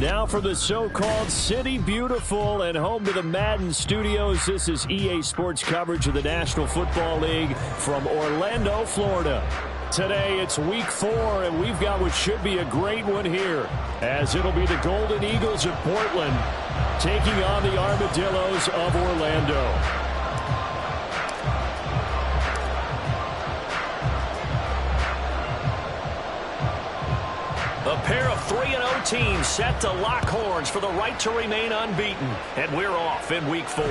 Now for the so-called City Beautiful and home to the Madden Studios. This is EA Sports coverage of the National Football League from Orlando, Florida. Today it's week 4, and we've got what should be a great one here, as it'll be the Golden Eagles of Portland taking on the Armadillos of Orlando. A pair of 3-0 teams set to lock horns for the right to remain unbeaten. And we're off in week 4.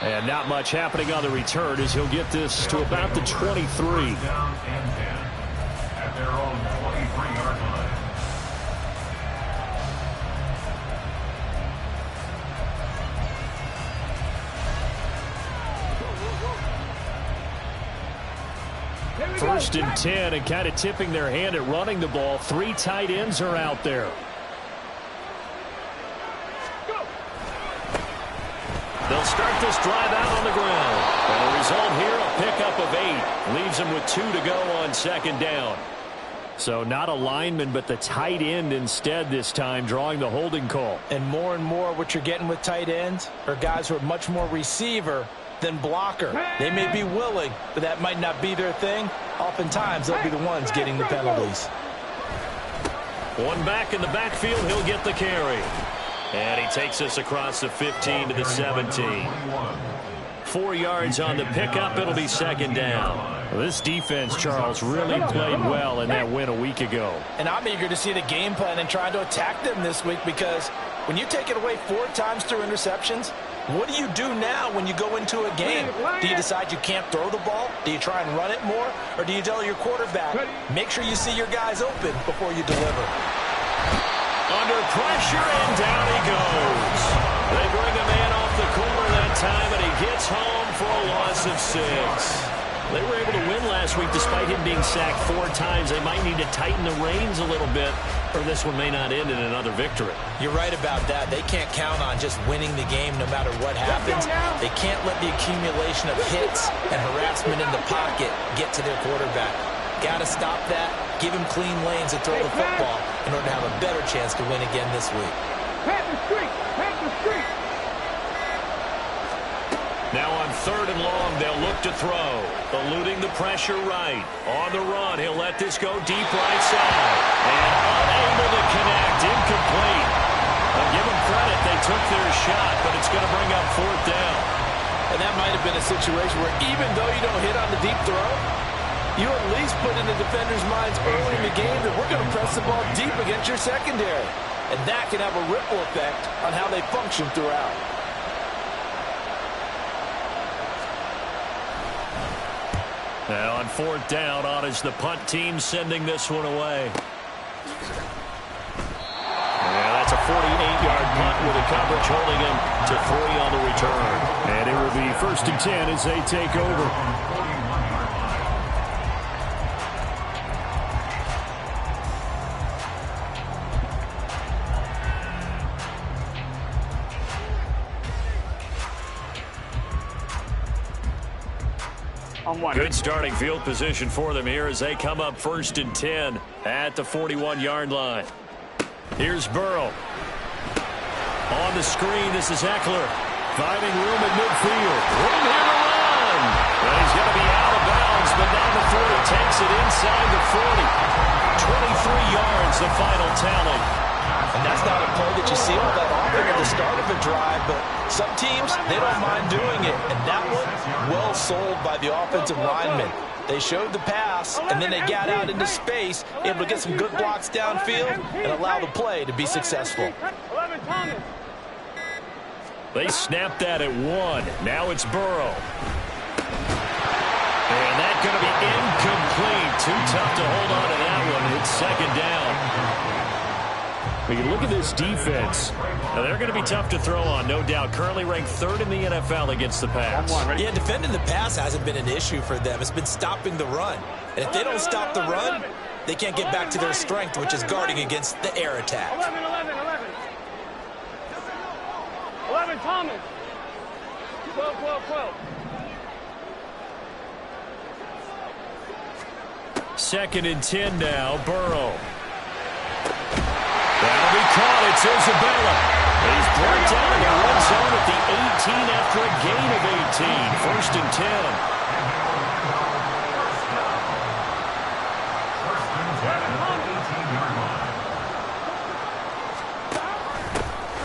And not much happening on the return as he'll get this to about the 23. Down and 10 at their own 23-yard line. First and 10, and kind of tipping their hand at running the ball. 3 tight ends are out there. They'll start this drive out on the ground. And the result here, a pickup of 8. Leaves them with 2 to go on second down. So not a lineman, but the tight end instead this time, drawing the holding call. And more what you're getting with tight ends are guys who are much more receiver than blocker. They may be willing, but that might not be their thing. Oftentimes, they'll be the ones getting the penalties. One back in the backfield, he'll get the carry. And he takes us across the 15 to the 17. 4 yards on the pickup, it'll be second down. This defense, Charles, really played well in that win a week ago. And I'm eager to see the game plan and trying to attack them this week, because when you take it away 4 times through interceptions, what do you do now when you go into a game? Do you decide you can't throw the ball? Do you try and run it more? Or do you tell your quarterback, make sure you see your guys open before you deliver? Under pressure, and down he goes. They bring a man off the corner that time, and he gets home for a loss of 6. They were able to win last week despite him being sacked 4 times. They might need to tighten the reins a little bit, or this one may not end in another victory. You're right about that. They can't count on just winning the game no matter what happens. They can't let the accumulation of hits and harassment in the pocket get to their quarterback. Got to stop that, give him clean lanes to throw the football in order to have a better chance to win again this week. Now on 3rd and long, they'll look to throw. Eluding the pressure right. On the run, he'll let this go deep right side. And unable to connect, incomplete. I'll give them credit, they took their shot, but it's going to bring up 4th down. And that might have been a situation where even though you don't hit on the deep throw, you at least put in the defender's minds early in the game that we're going to press the ball deep against your secondary. And that can have a ripple effect on how they function throughout. Now on 4th down, on is the punt team sending this one away. Yeah, that's a 48-yard punt with a coverage holding him to 3 on the return. And it will be 1st and 10 as they take over. Good starting field position for them here as they come up 1st and 10 at the 41-yard line. Here's Burrow. On the screen, this is Eckler. Finding room at midfield. Room here to run. And he's going to be out of bounds, but now the 40 takes it inside the 40. 23 yards, the final tally. And that's not a play that you see all that often at the start of a drive, but some teams, they don't mind doing it. And that one, well sold by the offensive lineman. They showed the pass, and then they got out into space, able to get some good blocks downfield and allow the play to be successful. They snapped that at 1. Now it's Burrow. And that's going to be incomplete. Too tough to hold on to that one. It's 2nd down. We can look at this defense. Now, they're going to be tough to throw on, no doubt. Currently ranked 3rd in the NFL against the pass. Yeah, defending the pass hasn't been an issue for them. It's been stopping the run. And if they don't stop the run, they can't get back to their strength, which is guarding against the air attack. 11, Thomas. 12. 2nd and 10 now. Burrow. That'll be caught. It's Isabella. He's brought down in the red zone at the 18 after a gain of 18. 1st and 10.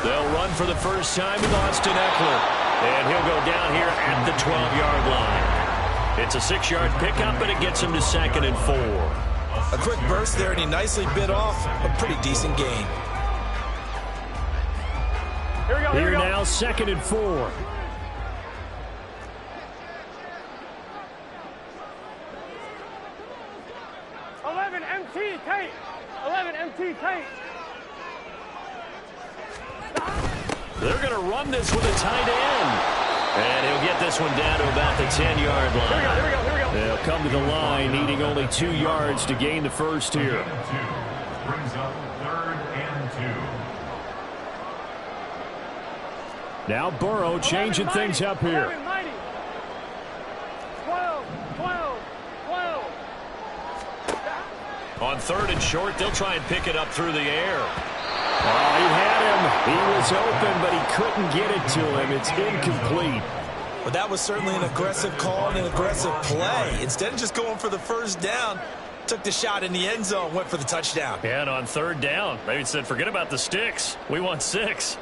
They'll run for the first time with Austin Eckler. And he'll go down here at the 12-yard line. It's a 6-yard pickup, and it gets him to 2nd and 4. A quick burst there, and he nicely bit off a pretty decent gain. Here now, 2nd and 4. MT Tate. 11 MT Tate. They're going to run this with a tight end. And he'll get this one down to about the 10-yard line. Here we go. They'll come to the line, needing only 2 yards to gain the first here. Brings up 3rd and 2. Now Burrow changing things up here. 12. On 3rd and short, they'll try and pick it up through the air. Oh, he had him. He was open, but he couldn't get it to him. It's incomplete. But that was certainly an aggressive call and an aggressive play. Instead of just going for the first down, took the shot in the end zone, went for the touchdown. And on 3rd down, maybe said, forget about the sticks. We want 6.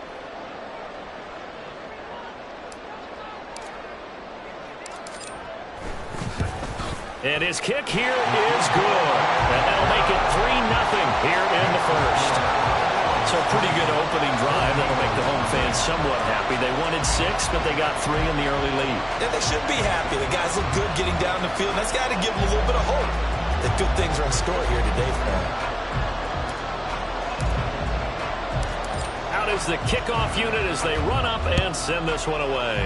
And his kick here is good. And that'll make it 3-0 here in the first. So a pretty good opening drive. That'll make the home fans somewhat happy. They wanted 6, but they got 3 in the early lead. Yeah, they should be happy. The guys look good getting down the field. That's got to give them a little bit of hope that good things are in store here today for them. Out is the kickoff unit as they run up and send this one away.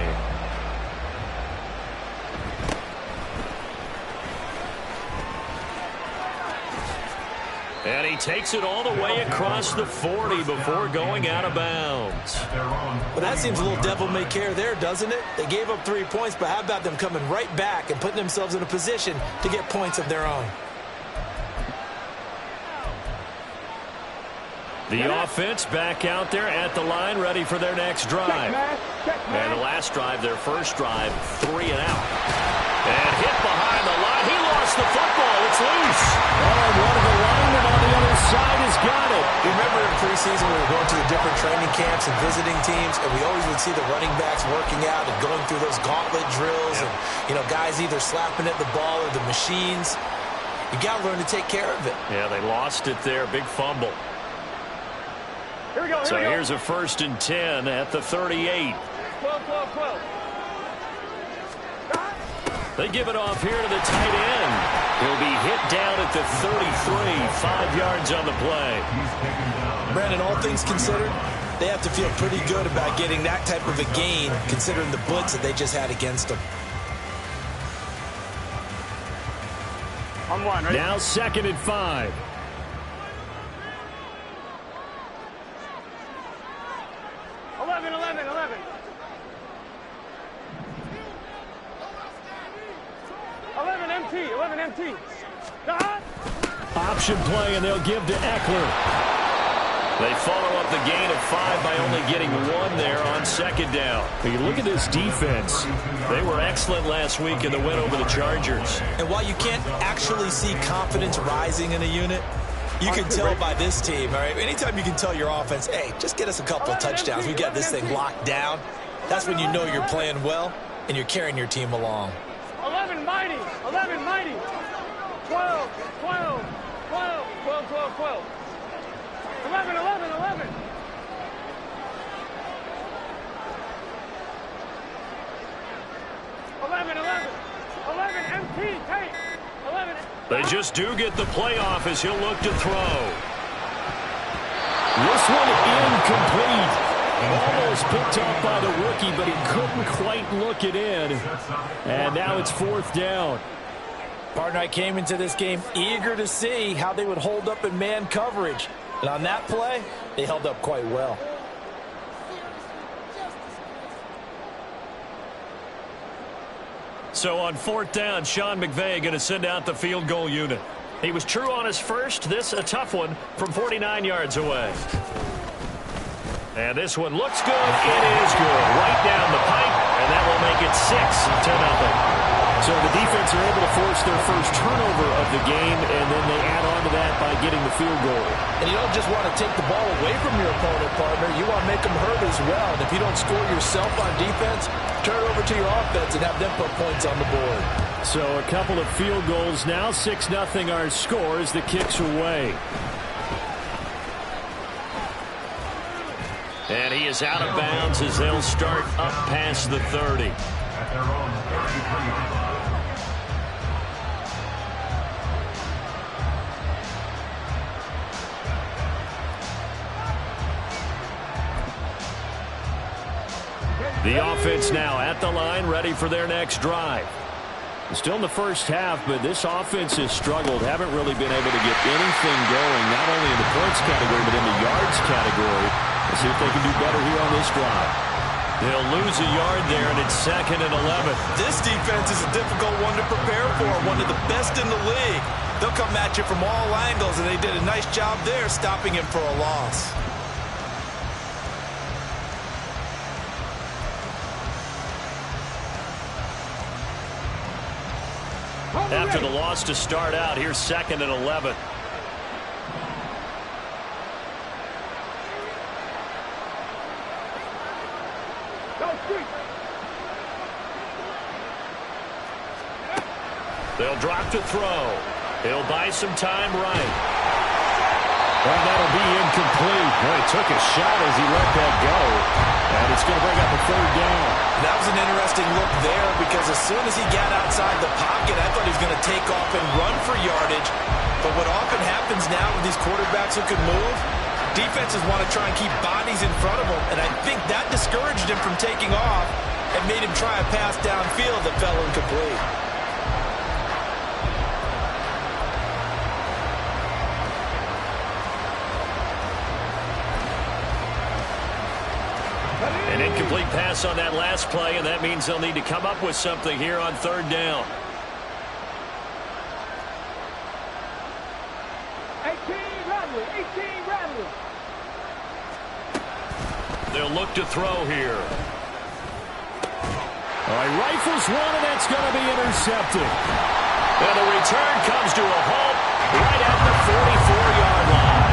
And he takes it all the way across the 40 before going out of bounds. Well, that seems a little devil-may-care there, doesn't it? They gave up 3 points, but how about them coming right back and putting themselves in a position to get points of their own? The offense back out there at the line, ready for their next drive. And the last drive, their first drive, 3 and out. And hit behind the line. He lost the football. It's loose. Oh, one of the linemen on the other side has got it. Remember in preseason we were going to the different training camps and visiting teams, and we always would see the running backs working out and going through those gauntlet drills, and guys either slapping at the ball or the machines. You got to learn to take care of it. Yeah, they lost it there. Big fumble. Here we go. So here's a 1st and 10 at the 38. 12. They give it off here to the tight end. He'll be hit down at the 33, 5 yards on the play. Brandon, all things considered, they have to feel pretty good about getting that type of a gain, considering the blitz that they just had against them. On 1, ready? Now 2nd and 5. MT. Option play, and they'll give to Eckler. They follow up the gain of 5 by only getting 1 there on 2nd down. You look at this defense. They were excellent last week in the win over the Chargers. And while you can't actually see confidence rising in a unit, you can tell by this team, all right? Anytime you can tell your offense, hey, just get us a couple of touchdowns. We got this thing locked down. That's when you know you're playing well and you're carrying your team along. 11 mighty. 12. 11. 11 MT Tate. 11. They just do get the playoff as he'll look to throw. This one incomplete. Almost picked off by the rookie, but he couldn't quite look it in. And now it's 4th down. Partner, I came into this game eager to see how they would hold up in man coverage. And on that play, they held up quite well. So on 4th down, Sean McVay going to send out the field goal unit. He was true on his first. This a tough one from 49 yards away. And this one looks good. It is good. Right down the pipe, and that will make it 6-0. So the defense are able to force their first turnover of the game, and then they add on to that by getting the field goal. And you don't just want to take the ball away from your opponent, partner. You want to make them hurt as well. And if you don't score yourself on defense, turn it over to your offense and have them put points on the board. So a couple of field goals now. 6-0 our score as the kick's away. And he is out of bounds as they'll start up past the 30. At their own 33-yard line. The offense now at the line, ready for their next drive. Still in the first half, but this offense has struggled. Haven't really been able to get anything going, not only in the points category, but in the yards category. Let's see if they can do better here on this drive. They'll lose a yard there, and it's 2nd and 11. This defense is a difficult one to prepare for, one of the best in the league. They'll come at you from all angles, and they did a nice job there stopping him for a loss. After the loss to start out, here's 2nd and 11. They'll drop to throw. He'll buy some time right. Well, that'll be incomplete. Boy, he took a shot as he let that go. And it's going to bring up a 3rd down. That was an interesting look there because as soon as he got outside the pocket, I thought he was going to take off and run for yardage. But what often happens now with these quarterbacks who can move, defenses want to try and keep bodies in front of them. And I think that discouraged him from taking off and made him try a pass downfield that fell incomplete. An incomplete pass on that last play, and that means they'll need to come up with something here on 3rd down. 18 Radley. They'll look to throw here. All right, rifles one, and that's going to be intercepted. And the return comes to a halt right at the 44-yard line.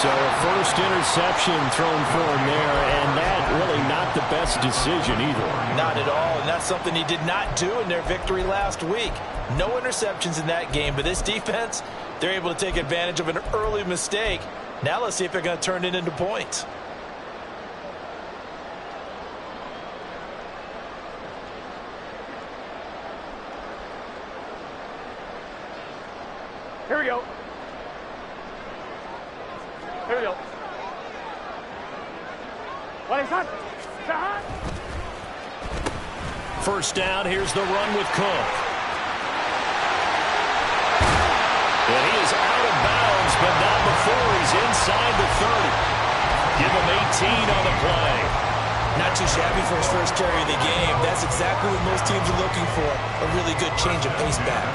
So a first interception thrown for him there, and that really not the best decision either. Not at all, and that's something he did not do in their victory last week. No interceptions in that game, but this defense, they're able to take advantage of an early mistake. Now let's see if they're going to turn it into points. Here we go. What is that? First down, here's the run with Cook. And he is out of bounds, but not before he's inside the 30. Give him 18 on the play. Not too shabby for his first carry of the game. That's exactly what most teams are looking for, a really good change of pace back.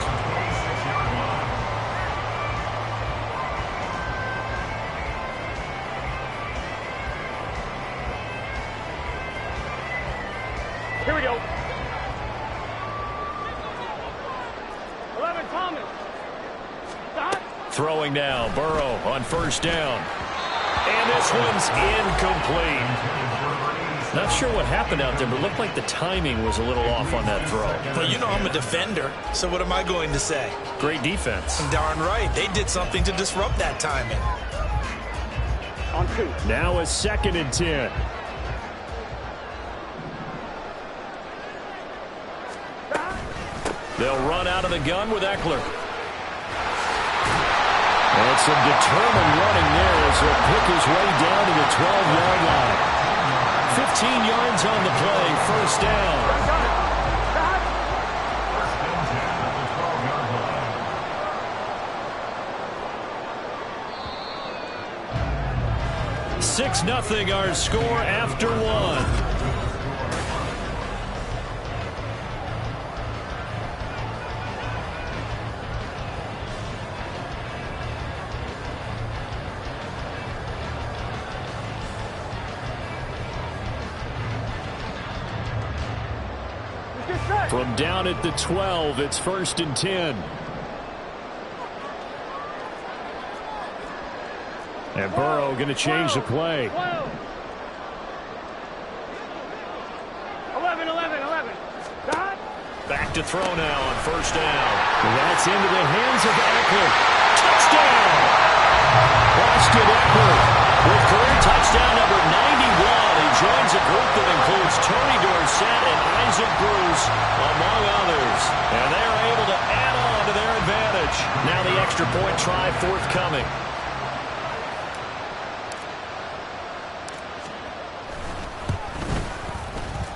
Here we go. 11 Thomas. Throwing now, Burrow on first down. And this one's incomplete. Not sure what happened out there, but it looked like the timing was a little off on that throw. Well, you know I'm a defender, so what am I going to say? Great defense. Darn right. They did something to disrupt that timing. On 2. Now a 2nd and 10. They'll run out of the gun with Eckler. And some determined running there as he'll pick his way down to the 12-yard line. 15 yards on the play, first down. 6-0 our score after 1. From down at the 12, it's 1st and 10. And Burrow going to change the play. 11. Back to throw now on 1st down. That's into the hands of Eckler. Touchdown! Austin Eckler with career touchdown number 91. He joins a group that includes Tony Dorsett and Isaac Bruce, among others. And they are able to add on to their advantage. Now the extra point try forthcoming.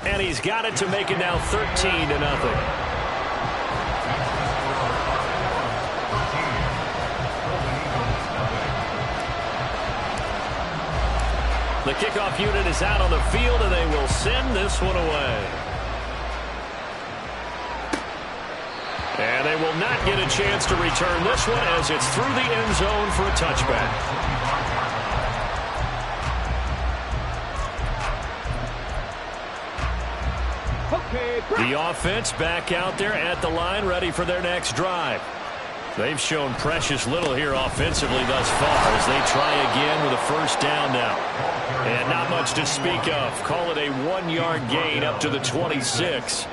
And he's got it to make it now 13-0. The kickoff unit is out on the field, and they will send this one away. And they will not get a chance to return this one as it's through the end zone for a touchback. The offense back out there at the line, ready for their next drive. They've shown precious little here offensively thus far as they try again with a 1st down now. And not much to speak of. Call it a 1-yard gain up to the 26.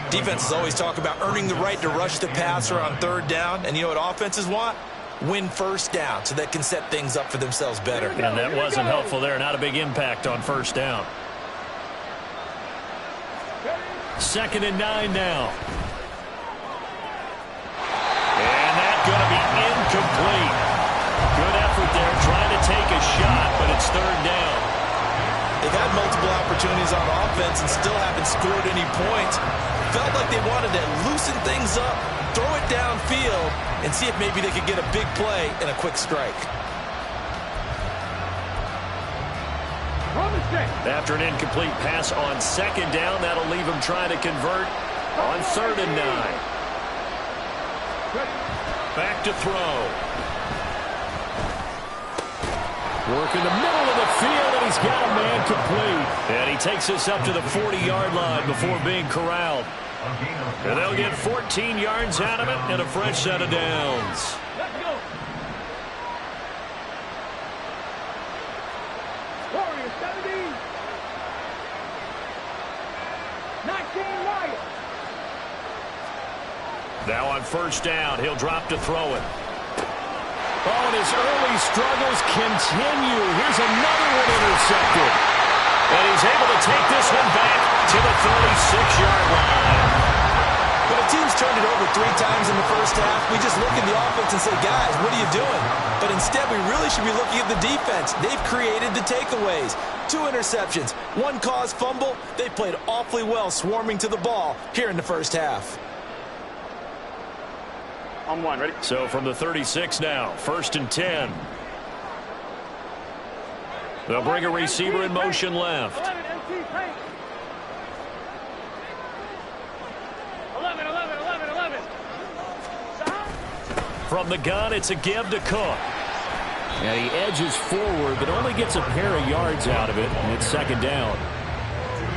Defenses always talk about earning the right to rush the passer on 3rd down. And you know what offenses want? Win 1st down so they can set things up for themselves better. And that wasn't helpful there. Not a big impact on 1st down. 2nd and 9 now. And that's going to be incomplete. Good effort there trying to take a shot, but it's 3rd down. They've had multiple opportunities on offense and still haven't scored any points. Felt like they wanted to loosen things up, throw it downfield, and see if maybe they could get a big play and a quick strike. After an incomplete pass on 2nd down, that'll leave him trying to convert on 3rd and 9. Back to throw. Work in the middle of the field, and he's got a man complete. And he takes us up to the 40-yard line before being corralled. And they'll get 14 yards out of it and a fresh set of downs. Let's go. Warriors 17. 19 Lions. Now on 1st down, he'll drop to throw it. Oh, and his early struggles continue. Here's another one intercepted. And he's able to take this one back to the 36-yard line. When a team's turned it over 3 times in the 1st half, we just look at the offense and say, guys, what are you doing? But instead, we really should be looking at the defense. They've created the takeaways. 2 interceptions, 1 caused fumble. They played awfully well swarming to the ball here in the 1st half. On 1, ready? So from the 36 now, 1st and 10. They'll bring a receiver in motion left. 11, 11. From the gun, it's a give to Cook. And he edges forward, but only gets a pair of yards out of it, and it's 2nd down.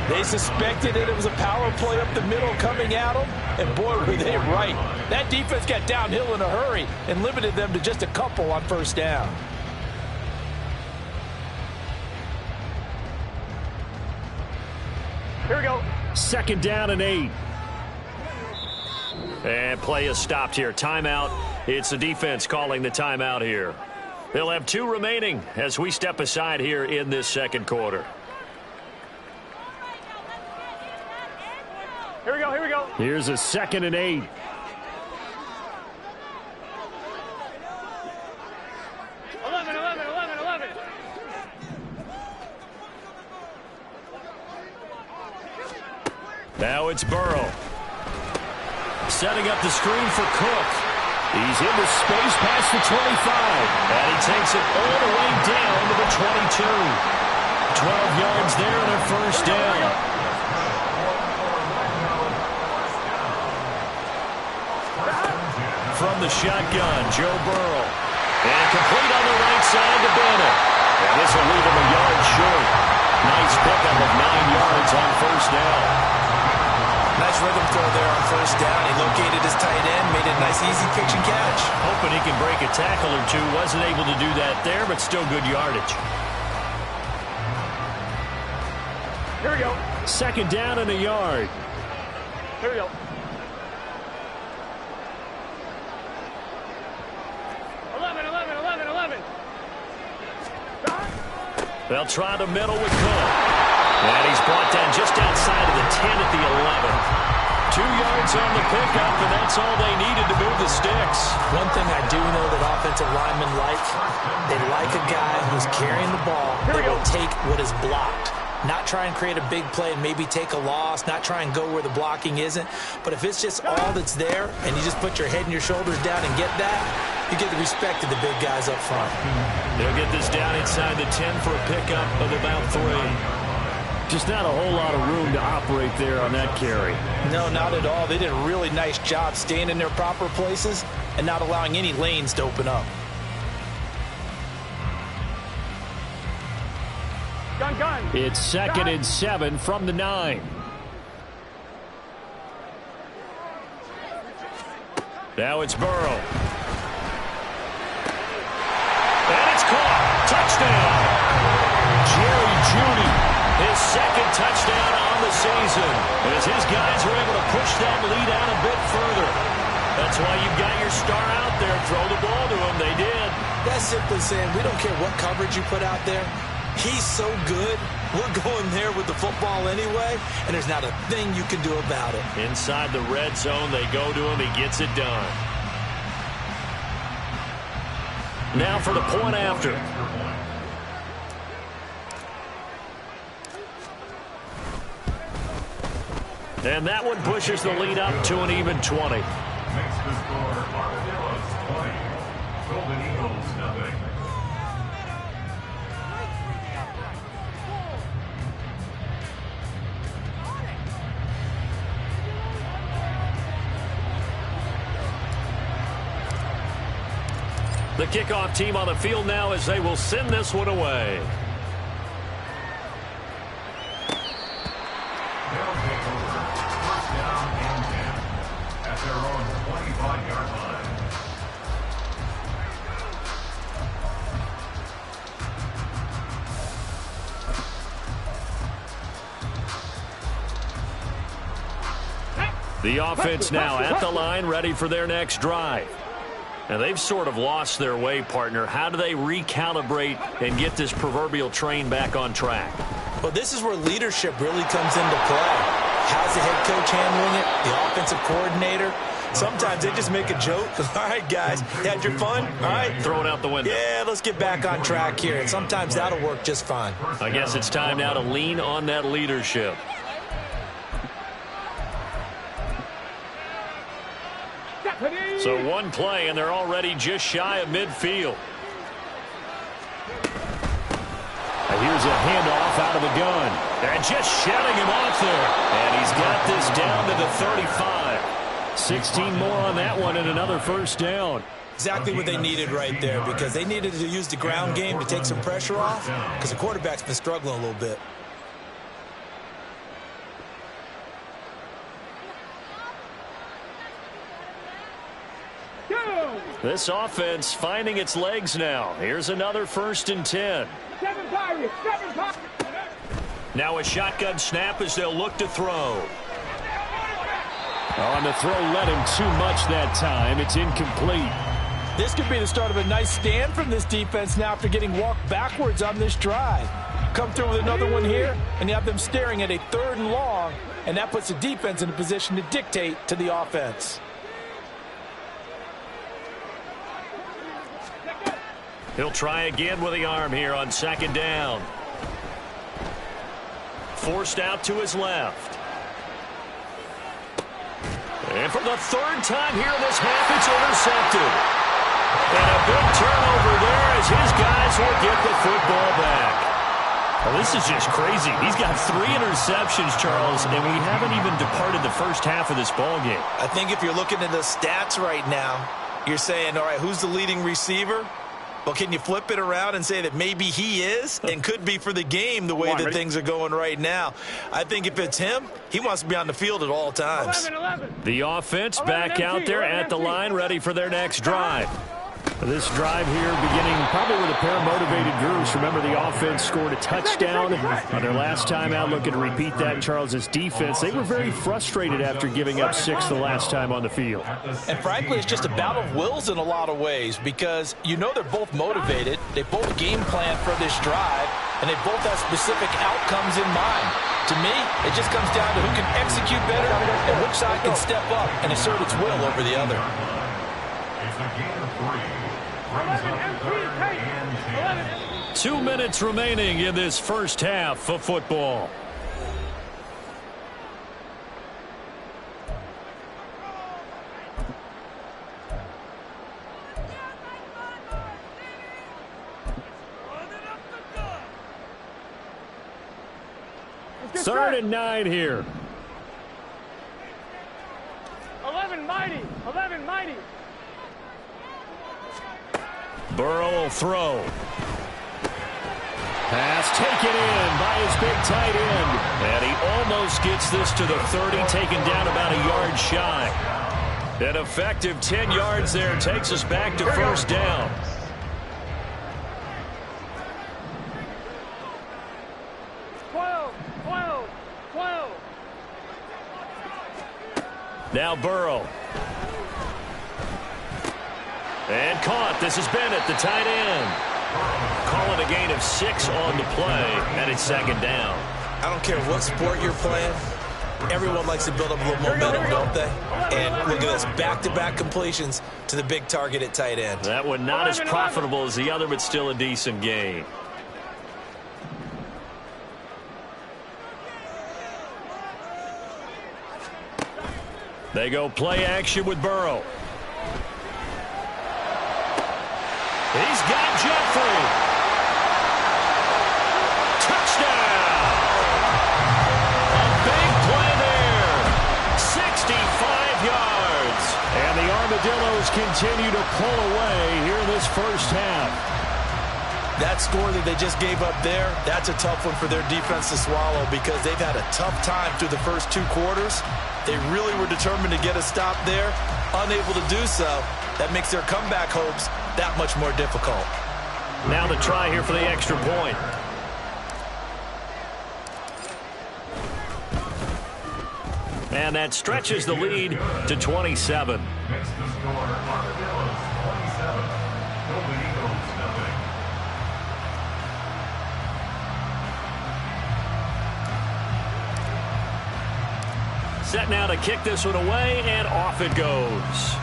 They suspected it was a power play up the middle coming at them, and boy, were they right. That defense got downhill in a hurry and limited them to just a couple on 1st down. Here we go. 2nd down and 8. And play is stopped here. Timeout. It's the defense calling the timeout here. They'll have 2 remaining as we step aside here in this 2nd quarter. Here we go. Here's a 2nd and 8. Now it's Burrow. Setting up the screen for Cook. He's into space past the 25. And he takes it all the way down to the 22. 12 yards there and a 1st down. From the shotgun, Joe Burrow. And complete on the right side to Bennett. And this will leave him a yard short. Nice pickup of 9 yards on 1st down. Nice nice rhythm throw there on first down. He located his tight end, made it a nice, easy pitch and catch. Hoping he can break a tackle or two. Wasn't able to do that there, but still good yardage. Here we go. Second down and a yard. Here we go. They'll try the middle with Cook. And he's brought down just outside of the 10 at the 11. 2 yards on the pickup, and that's all they needed to move the sticks. One thing I do know that offensive linemen like, they like a guy who's carrying the ball that will take what is blocked. Not try and create a big play and maybe take a loss, not try and go where the blocking isn't. But if it's just all that's there and you just put your head and your shoulders down and get that, you get the respect of the big guys up front. They'll get this down inside the 10 for a pickup of about 3. Just not a whole lot of room to operate there on that carry. No, not at all. They did a really nice job staying in their proper places and not allowing any lanes to open up. Gun. It's 2nd and 7 from the 9. Now it's Burrow. And it's caught. Touchdown. Jerry Jeudy, his 2nd touchdown on the season. As his guys were able to push that lead out a bit further. That's why you've got your star out there. Throw the ball to him. They did. That's simply saying we don't care what coverage you put out there. He's so good, we're going there with the football anyway, and there's not a thing you can do about it. Inside the red zone, they go to him. He gets it done. Now for the point after. And that one pushes the lead up to an even 20. Makes the score Armadillos 20. Golden Eagles nothing. The kickoff team on the field now as they will send this one away. They'll take over. First down and 10 at their own 25-yard line. The offense now at the line, ready for their next drive. Now, they've sort of lost their way, partner. How do they recalibrate and get this proverbial train back on track? Well, this is where leadership really comes into play. How's the head coach handling it? The offensive coordinator? Sometimes they just make a joke. All right, guys, you had your fun? All right. Throw it out the window. Yeah, let's get back on track here. And sometimes that'll work just fine. I guess it's time now to lean on that leadership. So one play, and they're already just shy of midfield. Here's a handoff out of the gun. And just shutting him off there. And he's got this down to the 35. 16 more on that one and another first down. Exactly what they needed right there, because they needed to use the ground game to take some pressure off, because the quarterback's been struggling a little bit. This offense finding its legs now. Here's another 1st and 10. Now a shotgun snap as they'll look to throw. On the throw, led him too much that time. It's incomplete. This could be the start of a nice stand from this defense now after getting walked backwards on this drive. Come through with another one here, and you have them staring at a 3rd and long, and that puts the defense in a position to dictate to the offense. He'll try again with the arm here on 2nd down. Forced out to his left. And for the 3rd time here in this half, it's intercepted. And a big turnover there as his guys will get the football back. Well, this is just crazy. He's got 3 interceptions, Charles, and we haven't even departed the first half of this ballgame. I think if you're looking at the stats right now, you're saying, all right, who's the leading receiver? Well, can you flip it around and say that maybe he is and could be for the game the way that things are going right now? I think if it's him, he wants to be on the field at all times. 11. The offense back out there at the line, ready for their next drive. This drive here beginning probably with a pair of motivated groups. Remember, the offense scored a touchdown on their last time out. Looking to repeat that. Charles's defense, they were very frustrated after giving up 6 the last time on the field. And frankly, it's just a battle of wills in a lot of ways because you know they're both motivated. They both game plan for this drive, and they both have specific outcomes in mind. To me, it just comes down to who can execute better and which side can step up and assert its will over the other. It's a gain of 3. Brings up 3rd and 10. 2 minutes remaining in this first half of football. Third and 9 here. 11 mighty. 11 mighty. Burrow will throw. Pass taken in by his big tight end. And he almost gets this to the 30, taken down about a yard shy. An effective 10 yards there takes us back to first down. Now Burrow. And caught. This is Bennett, the tight end. Calling a gain of 6 on the play, and it's second down. I don't care what sport you're playing. Everyone likes to build up a little momentum, don't they? And look at this, back-to-back completions to the big target at tight end. That one not as profitable as the other, but still a decent gain. They go play action with Burrow. He's got Jeffrey. Touchdown. A big play there. 65 yards. And the Armadillos continue to pull away here in this first half. That score that they just gave up there, that's a tough one for their defense to swallow because they've had a tough time through the first 2 quarters. They really were determined to get a stop there, unable to do so. That makes their comeback hopes that much more difficult. Now the try here for the extra point. And that stretches the lead to 27. Makes the score Armadillos 27. Golden Eagles nothing. Set now to kick this one away, and off it goes.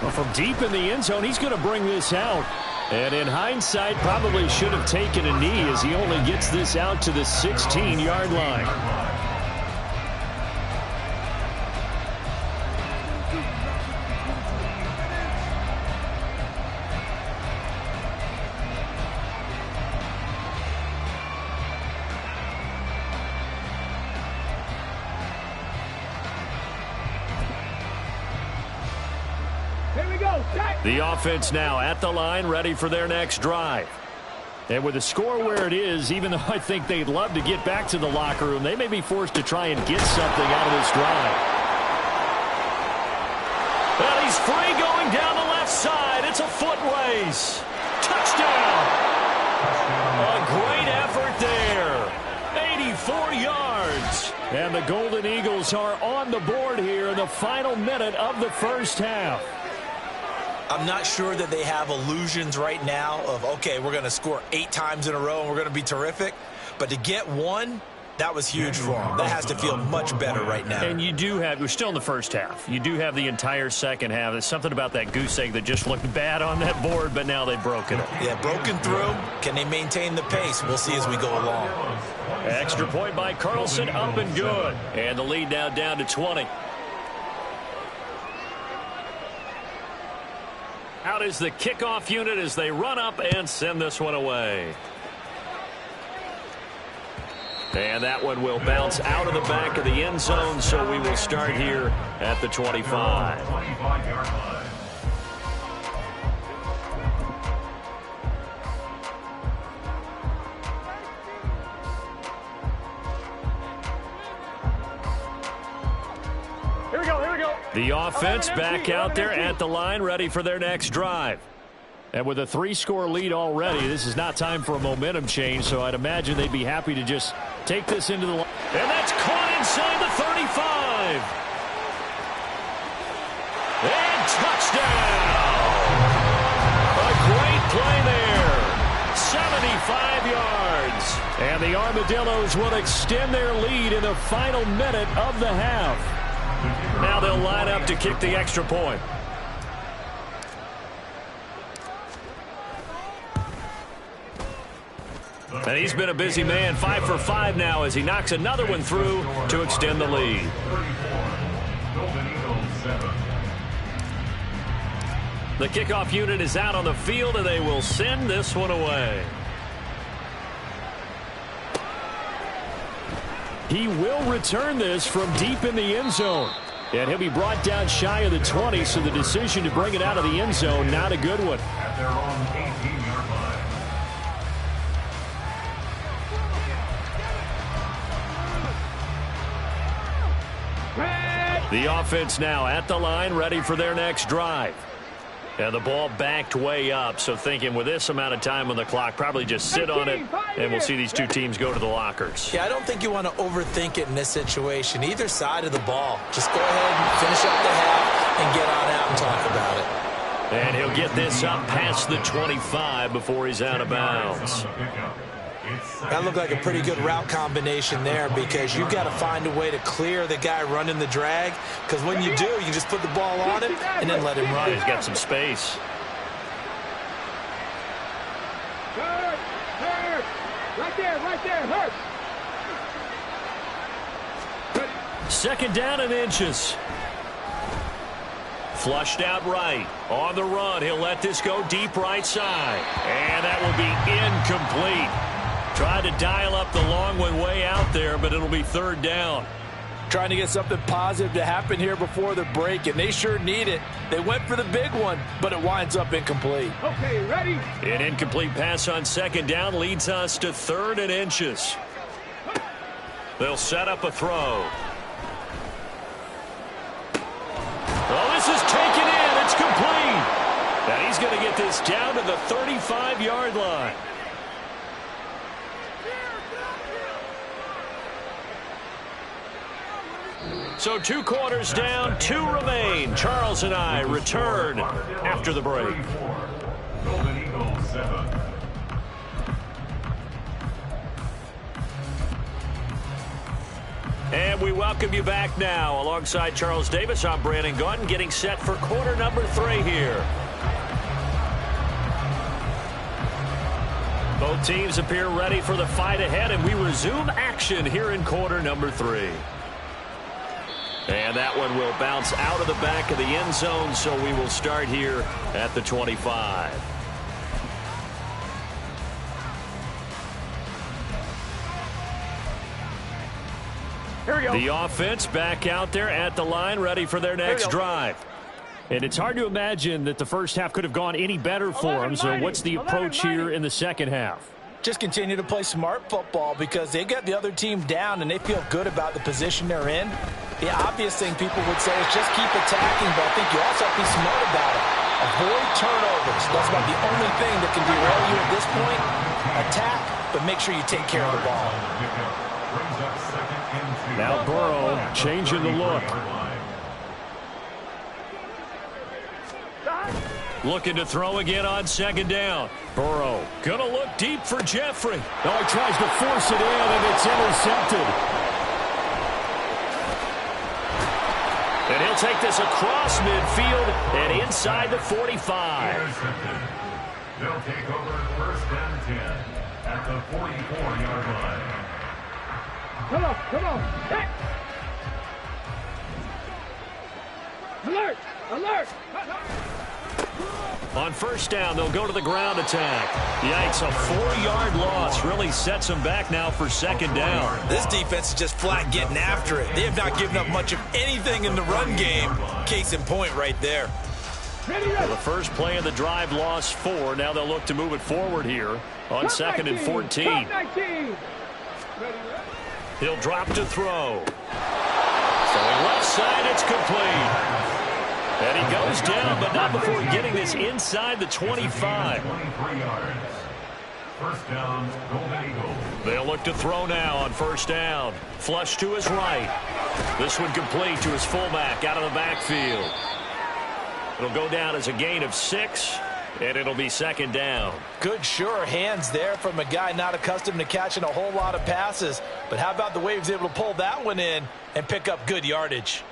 Well, from deep in the end zone, he's going to bring this out. And in hindsight, probably should have taken a knee as he only gets this out to the 16-yard line. The offense now at the line, ready for their next drive. And with the score where it is, even though I think they'd love to get back to the locker room, they may be forced to try and get something out of this drive. Well, he's free going down the left side. It's a foot race. Touchdown. A great effort there. 84 yards. And the Golden Eagles are on the board here in the final minute of the first half. I'm not sure that they have illusions right now of, okay, we're going to score 8 times in a row and we're going to be terrific. But to get one, that was huge for them. That has to feel much better right now. And you do have, we're still in the first half. You do have the entire second half. There's something about that goose egg that just looked bad on that board, but now they've broken it. Yeah, broken through. Can they maintain the pace? We'll see as we go along. Extra point by Carlson, up and good. And the lead now down to 20. Out is the kickoff unit as they run up and send this one away. And that one will bounce out of the back of the end zone, so we will start here at the 25. 25-yard line. Here we go. The offense back out there at the line, ready for their next drive. And with a 3-score lead already, this is not time for a momentum change, so I'd imagine they'd be happy to just take this into the line. And that's caught inside the 35. And touchdown! A great play there. 75 yards. And the Armadillos will extend their lead in the final minute of the half. Now they'll line up to kick the extra point. And he's been a busy man, 5 for 5 now as he knocks another one through to extend the lead. The kickoff unit is out on the field, and they will send this one away. He will return this from deep in the end zone. And he'll be brought down shy of the 20, so the decision to bring it out of the end zone, not a good one. At their own 18-yard line. The offense now at the line, ready for their next drive. And the ball backed way up, so thinking with this amount of time on the clock, probably just sit on it, and we'll see these two teams go to the lockers. Yeah, I don't think you want to overthink it in this situation. Either side of the ball. Just go ahead and finish up the half and get on out and talk about it. And he'll get this up past the 25 before he's out of bounds. That looked like a pretty good route combination there because you've got to find a way to clear the guy running the drag, because when you do, you just put the ball on him and then let him run. He's got some space. Hurt. Right there, hurt. Second down and inches. Flushed out right. On the run, he'll let this go deep right side. And that will be incomplete. Tried to dial up the long one way out there, but it'll be third down. Trying to get something positive to happen here before the break, and they sure need it. They went for the big one, but it winds up incomplete. Okay, ready? An incomplete pass on second down leads us to third and inches. They'll set up a throw. Oh, this is taken in. It's complete. And he's going to get this down to the 35-yard line. So 2 quarters down, 2 remain. Charles and I return after the break. Golden Eagles 7. And we welcome you back now. Alongside Charles Davis, I'm Brandon Gaudin, getting set for quarter number 3 here. Both teams appear ready for the fight ahead, and we resume action here in quarter number 3. And that one will bounce out of the back of the end zone, so we will start here at the 25. Here we go. The offense back out there at the line, ready for their next drive. And it's hard to imagine that the first half could have gone any better for them, so what's the approach here in the second half? Just continue to play smart football because they got the other team down and they feel good about the position they're in. The obvious thing people would say is just keep attacking, but I think you also have to be smart about it. Avoid turnovers. That's about the only thing that can derail you at this point. Attack, but make sure you take care of the ball. Now Burrow changing the look. Looking to throw again on second down. Burrow gonna look deep for Jeffrey. Oh, he tries to force it in, and it's intercepted. And he'll take this across midfield and inside the 45. They'll take over first and 10 at the 44-yard line. Come on. Hey. Alert. On first down, they'll go to the ground attack. Yikes, a 4-yard loss really sets them back now for second down. This defense is just flat getting after it. They have not given up much of anything in the run game. Case in point right there. Well, the first play of the drive lost 4. Now they'll look to move it forward here on second and 14. He'll drop to throw. Throwing left side, it's complete. And he goes down, but not before getting this inside the 25. 23 yards. First down, Golden Eagles. They'll look to throw now on first down. Flush to his right. This one complete to his fullback out of the backfield. It'll go down as a gain of 6, and it'll be second down. Good, sure hands there from a guy not accustomed to catching a whole lot of passes. But how about the way he was able to pull that one in and pick up good yardage?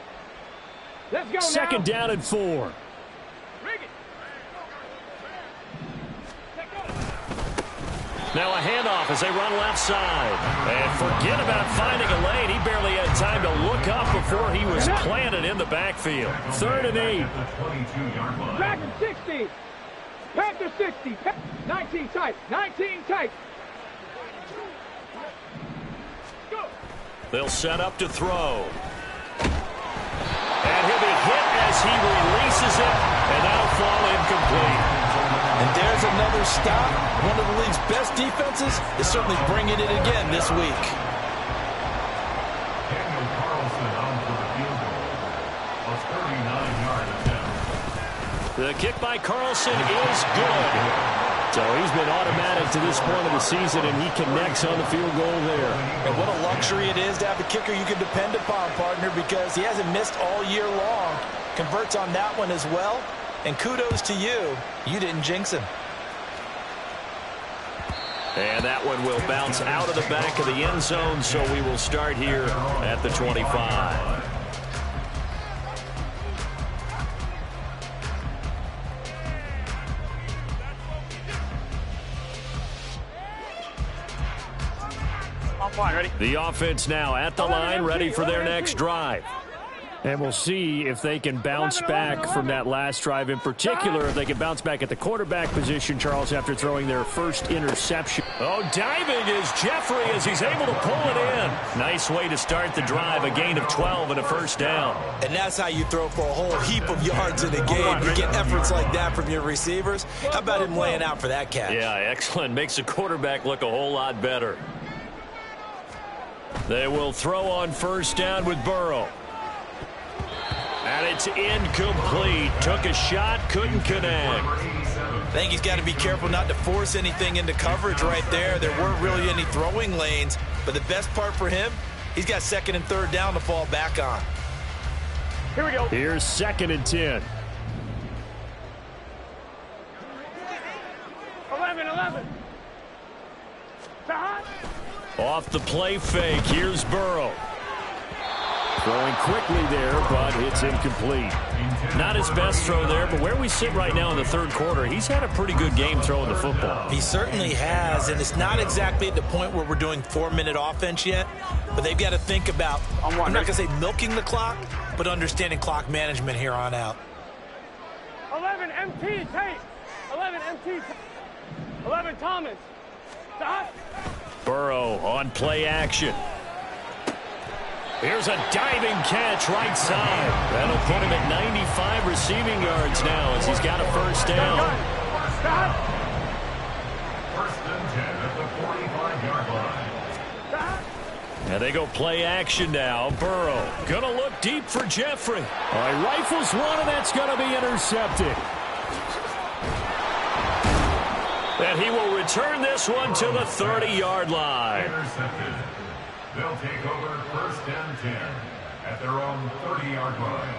Let's go Second down and 4. Now a handoff as they run left side. And forget about finding a lane. He barely had time to look up before he was planted in the backfield. 3rd and 8. Packers 60. Packers 60. 19 tight. 19 tight. Go. They'll set up to throw. And he'll be hit as he releases it, and that'll fall incomplete. And there's another stop. One of the league's best defenses is certainly bringing it again this week. Daniel Carlson on for the field goal. A 39-yard attempt. The kick by Carlson is good. So he's been automatic to this point of the season, and he connects on the field goal there. And what a luxury it is to have a kicker you can depend upon, partner, because he hasn't missed all year long. Converts on that one as well. And kudos to you. You didn't jinx him. And that one will bounce out of the back of the end zone, so we will start here at the 25. Ready? The offense now at the line, ready for their next drive. And we'll see if they can bounce back from that last drive. In particular, if they can bounce back at the quarterback position, Charles, after throwing their first interception. Oh, diving is Jeffrey as he's able to pull it in. Nice way to start the drive, a gain of 12 and a first down. And that's how you throw for a whole heap of yards in a game. You get efforts like that from your receivers. How about him laying out for that catch? Yeah, excellent. Makes the quarterback look a whole lot better. They will throw on first down with Burrow. And it's incomplete. Took a shot, couldn't connect. I think he's got to be careful not to force anything into coverage right there. There weren't really any throwing lanes. But the best part for him, he's got second and third down to fall back on. Here we go. Here's 2nd and 10. 11. Off the play fake, here's Burrow. Throwing quickly there, but it's incomplete. Not his best throw there, but where we sit right now in the third quarter, he's had a pretty good game throwing the football. He certainly has, and it's not exactly at the point where we're doing 4-minute offense yet, but they've got to think about, I'm not going to say milking the clock, but understanding clock management here on out. 11 MT tape. 11 MT. 11 Thomas. Stop. Burrow on play action. Here's a diving catch right side. That'll put him at 95 receiving yards now as he's got a first down. Stop. First and 10 at the 45-yard line. Stop. And they go play action now. Burrow gonna look deep for Jeffrey. All right, rifles one, and that's going to be intercepted. And he will return this one to the 30-yard line. Intercepted. They'll take over first and 10 at their own 30-yard line.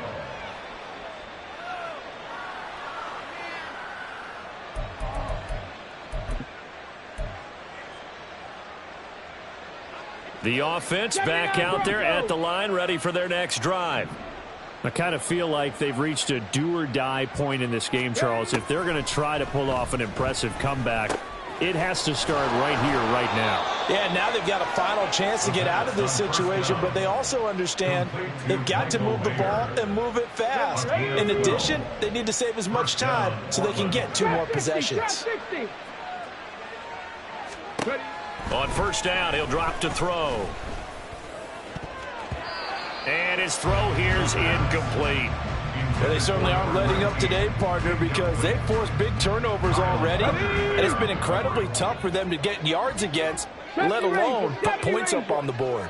The offense back out there at the line, ready for their next drive. I kind of feel like they've reached a do-or-die point in this game, Charles. If they're going to try to pull off an impressive comeback, It has to start right here, right now. Yeah, now they've got a final chance to get out of this situation, but they also understand they've got to move the ball and move it fast. In addition, they need to save as much time so they can get 2 more possessions. On first down, he'll drop to throw. And his throw here's incomplete. Well, they certainly aren't letting up today, partner, because they've forced big turnovers already, and it's been incredibly tough for them to get yards against, let alone put points up on the board.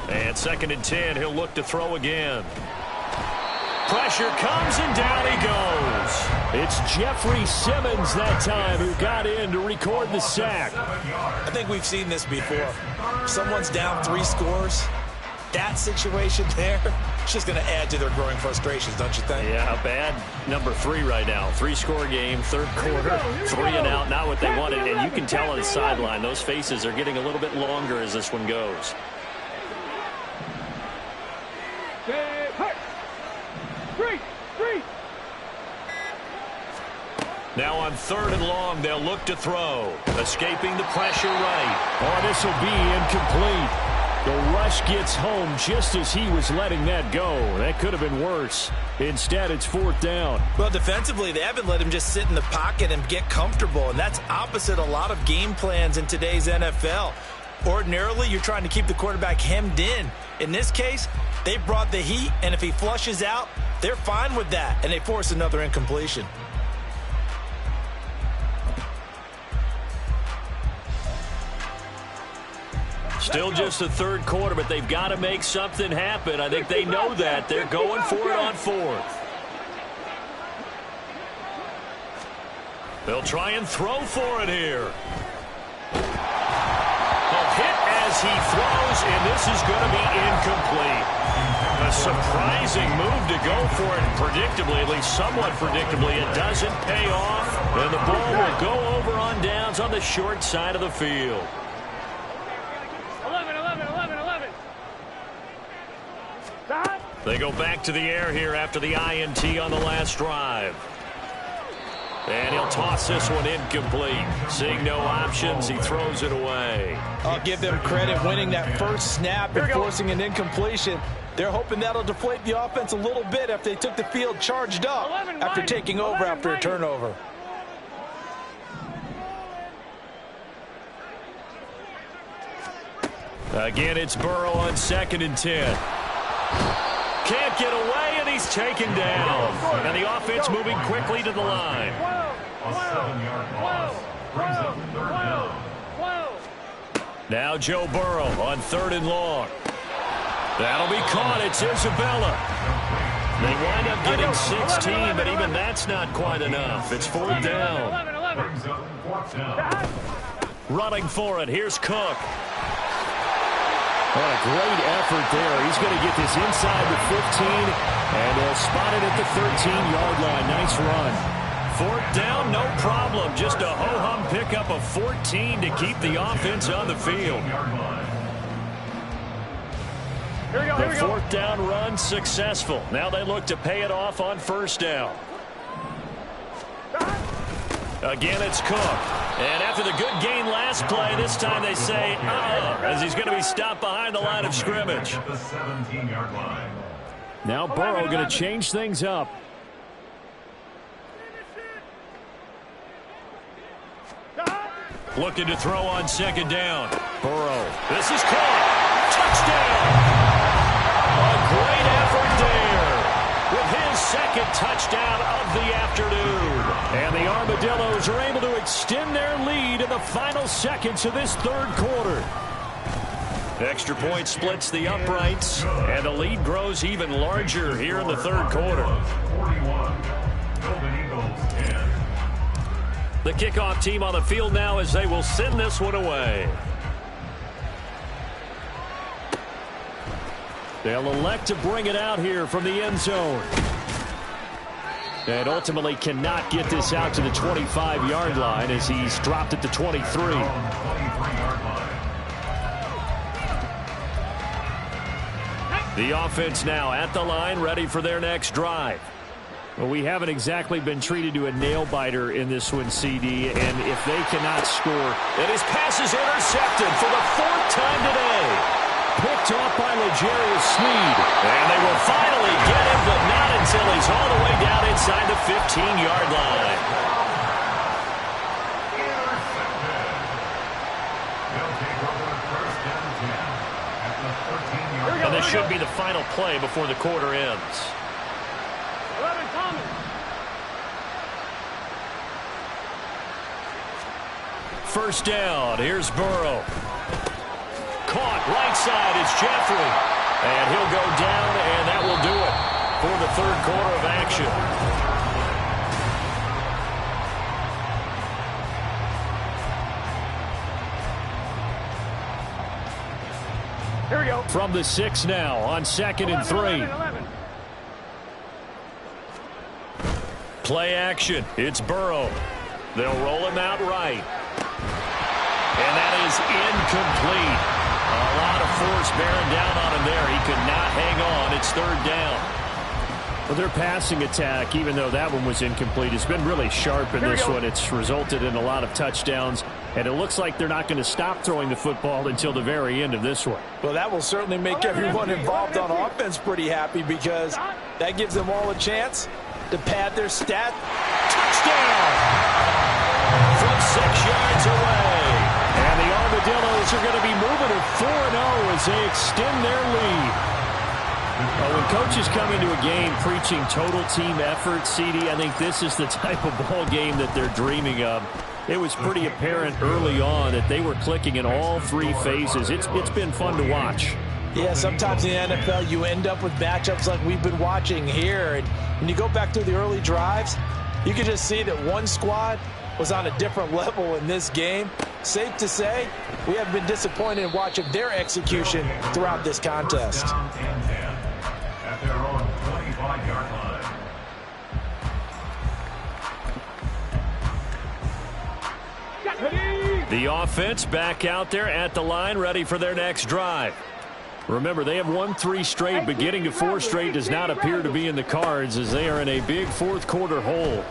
And 2nd and 10, he'll look to throw again. Pressure comes, and down he goes. It's Jeffrey Simmons that time who got in to record the sack. I think we've seen this before. Someone's down 3 scores. That situation there, it's just going to add to their growing frustrations, don't you think? Yeah, bad number 3 right now. 3-score game, 3rd quarter, 3 and out, not what they wanted. And you can tell on the sideline, those faces are getting a little bit longer as this one goes. Now on 3rd and long, they'll look to throw. Escaping the pressure right. Oh, this will be incomplete. The rush gets home just as he was letting that go. That could have been worse. Instead, it's 4th down. Well, defensively, they haven't let him just sit in the pocket and get comfortable, and that's opposite a lot of game plans in today's NFL. Ordinarily, you're trying to keep the quarterback hemmed in. In this case, they brought the heat, and if he flushes out, they're fine with that, and they force another incompletion. Still just the 3rd quarter, but they've got to make something happen. I think they know that. They're going for it on 4th. They'll try and throw for it here. A hit as he throws, and this is going to be incomplete. A surprising move to go for it, predictably, at least somewhat predictably. It doesn't pay off, and the ball will go over on downs on the short side of the field. 11. They go back to the air here after the INT on the last drive. And he'll toss this one incomplete. Seeing no options, he throws it away. I'll give them credit winning that first snap and forcing an incompletion. They're hoping that'll deflate the offense a little bit after they took the field charged up after taking over after a turnover. Again, it's Burrow on 2nd and 10. Can't get away, and he's taken down. And the offense moving quickly to the line. A 7-yard loss brings up 3rd down. Now Joe Burrow on 3rd and long. That'll be caught. It's Isabella. They wind up getting 16, but even that's not quite enough. It's 4th down. Brings up 4th down. Running for it. Here's Cook. What a great effort there. He's going to get this inside the 15, and they'll spot it at the 13-yard line. Nice run. 4th down, no problem. Just a ho-hum pickup of 14 to keep the offense on the field. The 4th down run successful. Now they look to pay it off on 1st down. Again, it's Cook. And after the good gain last play, this time they say, as he's going to be stopped behind the line of scrimmage. At the 17-yard line. Now Burrow going to change things up. Looking to throw on 2nd down. Burrow. This is caught. Touchdown. A great effort there with his 2nd touchdown of the afternoon. And the Armadillos are able to extend their lead in the final seconds of this 3rd quarter. Extra point splits the uprights, and the lead grows even larger here in the 3rd quarter. 41. Golden Eagles 10. The kickoff team on the field now as they will send this one away. They'll elect to bring it out here from the end zone. And ultimately cannot get this out to the 25-yard line as he's dropped at the 23. 23-yard line. The offense now at the line, ready for their next drive. Well, we haven't exactly been treated to a nail-biter in this one, CD, and if they cannot score... And his pass is intercepted for the 4th time today. Picked off by L'Jarius Sneed. And they will finally get him, but not until he's all the way down inside the 15-yard line. And this should be the final play before the quarter ends. 11 Thomas. First down. Here's Burrow. Caught right side. It's Jeffrey. And he'll go down, and that will do it for the 3rd quarter of action. Here we go. From the 6 now on 2nd and 3. 11. Play action. It's Burrow. They'll roll him out right. And that is incomplete. A lot of force bearing down on him there. He could not hang on. It's 3rd down. Well, their passing attack, even though that one was incomplete, has been really sharp in this one. It's resulted in a lot of touchdowns, and it looks like they're not going to stop throwing the football until the very end of this one. Well, that will certainly make everyone involved on offense pretty happy because that gives them all a chance to pad their stat. Touchdown! From 6 yards away. And the Armadillos are going to be moving to 4-0 as they extend their lead. When coaches come into a game preaching total team effort, CD, I think this is the type of ball game that they're dreaming of. It was pretty apparent early on that they were clicking in all 3 phases. It's been fun to watch. Yeah, sometimes in the NFL you end up with matchups like we've been watching here. And when you go back through the early drives, you can just see that one squad was on a different level in this game. Safe to say, we have been disappointed in watching their execution throughout this contest. At their own 25-yard line. The offense back out there at the line, ready for their next drive. Remember, they have won 3 straight, but getting to 4 straight does not appear to be in the cards as they are in a big 4th quarter hole.